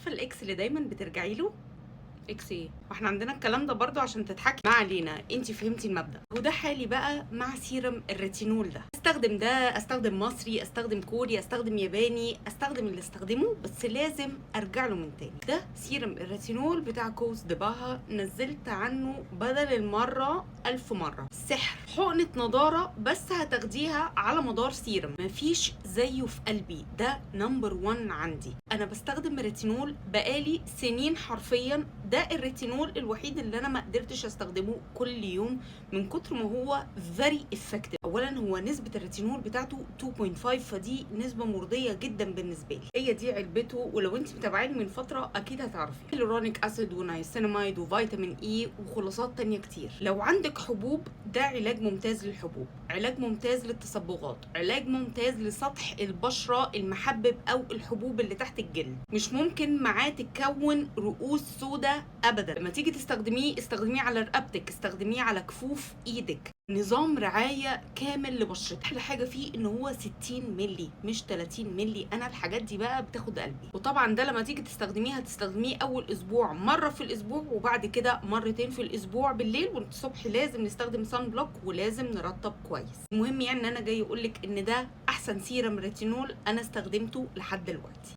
عارفه الاكس اللي دايما بترجعي له؟ اكس ايه؟ واحنا عندنا الكلام ده برضو عشان تضحكي. ما علينا، انت فهمتي المبدأ. وده حالي بقى مع سيرم الريتينول ده. استخدم ده، استخدم مصري، استخدم كوري، استخدم ياباني، استخدم اللي استخدمه، بس لازم ارجع له من تاني. ده سيرم الريتينول بتاع كوز دباها، نزلت عنه بدل المرة 1000 مرة. سحر، حقنة نضارة، بس هتاخديها على مدار سيرم، مفيش زيه في قلبي. ده نمبر 1 عندي. انا بستخدم ريتينول بقالي سنين حرفيا. ده الريتينول الوحيد اللي انا ما قدرتش استخدمه كل يوم من كتر ما هو فيري افكتيف. اولا هو نسبه الريتينول بتاعته 2.5، فدي نسبه مرضيه جدا بالنسبه لي. هي دي علبته، ولو انت متابعاني من فتره اكيد هتعرفي. هيلورونيك اسيد ونايسيناميد وفيتامين اي وخلاصات تانية كتير. لو عندك حبوب ده علاج ممتاز للحبوب، علاج ممتاز للتصبغات، علاج ممتاز لسطح البشره المحبب او الحبوب اللي تحت الجلد. مش ممكن معاه تتكون رؤوس سوداء ابدا. لما تيجي تستخدميه استخدميه على رقبتك، استخدميه على كفوف ايدك. نظام رعايه كامل لبشرتك. احلى حاجه فيه ان هو 60 مللي مش 30 مللي. انا الحاجات دي بقى بتاخد قلبي. وطبعا ده لما تيجي تستخدميه هتستخدميه اول اسبوع مره في الاسبوع، وبعد كده مرتين في الاسبوع بالليل، والصبح لازم نستخدم سان بلوك ولازم نرطب كويس. المهم يعني ان انا جاي اقول لك ان ده احسن سيرم ريتينول انا استخدمته لحد دلوقتي.